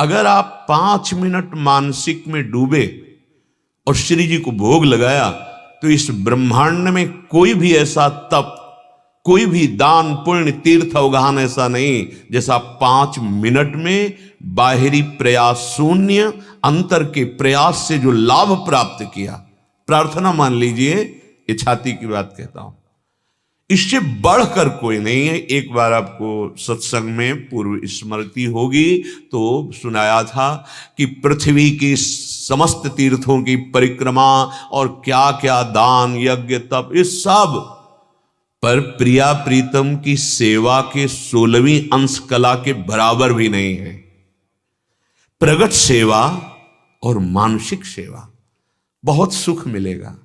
अगर आप 5 मिनट मानसिक में डूबे और श्री जी को भोग लगाया तो इस ब्रह्मांड में कोई भी ऐसा तप, कोई भी दान पुण्य तीर्थ अवगाहन ऐसा नहीं जैसा 5 मिनट में बाहरी प्रयास शून्य अंतर के प्रयास से जो लाभ प्राप्त किया। प्रार्थना मान लीजिए, ये छाती की बात कहता हूं, इससे बढ़कर कोई नहीं है। एक बार आपको सत्संग में पूर्व स्मृति होगी तो सुनाया था कि पृथ्वी की समस्त तीर्थों की परिक्रमा और क्या क्या दान यज्ञ तप, इस सब पर प्रिया प्रीतम की सेवा के 16वीं अंश कला के बराबर भी नहीं है। प्रगट सेवा और मानसिक सेवा, बहुत सुख मिलेगा।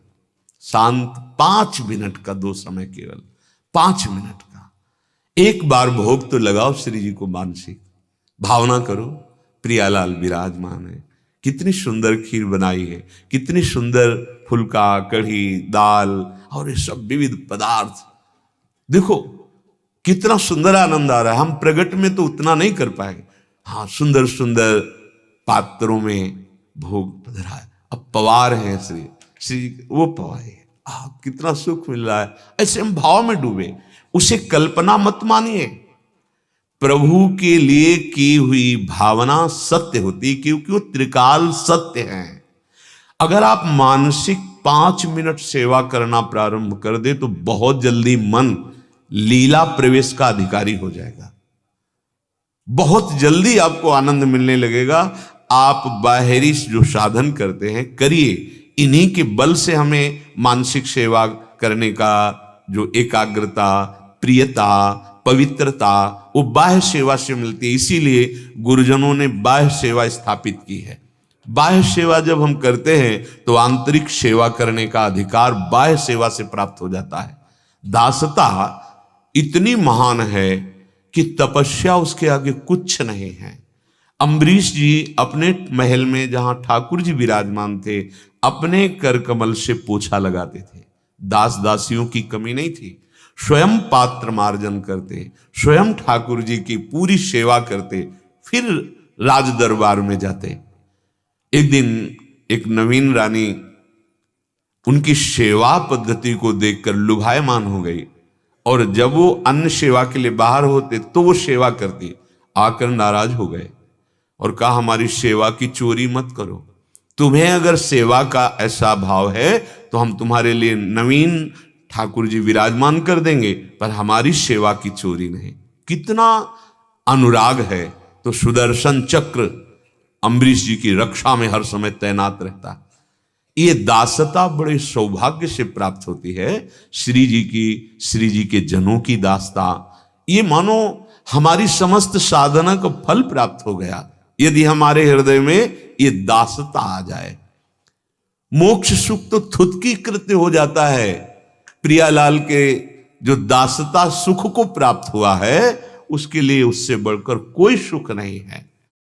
शांत 5 मिनट का दो समय, केवल 5 मिनट का एक बार भोग तो लगाओ श्री जी को। मानसिक भावना करो प्रियालाल विराजमान है, कितनी सुंदर खीर बनाई है, कितनी सुंदर फुल्का, कढ़ी, दाल और ये सब विविध पदार्थ, देखो कितना सुंदर आनंद आ रहा है। हम प्रगट में तो उतना नहीं कर पाएंगे। हाँ, सुंदर सुंदर पात्रों में भोग पधरा है। अब पवार है श्री वो पवाए, कितना सुख मिल रहा है। ऐसे हम भाव में डूबे, उसे कल्पना मत मानिए। प्रभु के लिए की हुई भावना सत्य होती, क्योंकि वो त्रिकाल सत्य है। अगर आप मानसिक 5 मिनट सेवा करना प्रारंभ कर दे तो बहुत जल्दी मन लीला प्रवेश का अधिकारी हो जाएगा। बहुत जल्दी आपको आनंद मिलने लगेगा। आप बाहरी जो साधन करते हैं करिए, इन्हीं के बल से हमें मानसिक सेवा करने का जो एकाग्रता, प्रियता, पवित्रता, वो बाह्य सेवा से मिलती है। इसीलिए गुरुजनों ने बाह्य सेवा स्थापित की है। बाह्य सेवा जब हम करते हैं तो आंतरिक सेवा करने का अधिकार बाह्य सेवा से प्राप्त हो जाता है। दासता इतनी महान है कि तपस्या उसके आगे कुछ नहीं है। अम्बरीश जी अपने महल में जहां ठाकुर जी विराजमान थे, अपने कर कमल से पोछा लगाते थे। दास दासियों की कमी नहीं थी। स्वयं पात्र मार्जन करते, स्वयं ठाकुर जी की पूरी सेवा करते, फिर राज दरबार में जाते। एक दिन एक नवीन रानी उनकी सेवा पद्धति को देखकर लुभायमान हो गई, और जब वो अन्य सेवा के लिए बाहर होते तो वो सेवा करती। आकर नाराज हो गए और कहा, हमारी सेवा की चोरी मत करो। तुम्हें अगर सेवा का ऐसा भाव है तो हम तुम्हारे लिए नवीन ठाकुर जी विराजमान कर देंगे, पर हमारी सेवा की चोरी नहीं। कितना अनुराग है। तो सुदर्शन चक्र अम्बरीश जी की रक्षा में हर समय तैनात रहता। ये दासता बड़े सौभाग्य से प्राप्त होती है। श्री जी के जनों की दासता, ये मानो हमारी समस्त साधना का फल प्राप्त हो गया यदि हमारे हृदय में ये दासता आ जाए। मोक्ष सुख तो थुतकी कृत्य हो जाता है। प्रियालाल के जो दासता सुख को प्राप्त हुआ है, उसके लिए उससे बढ़कर कोई सुख नहीं है।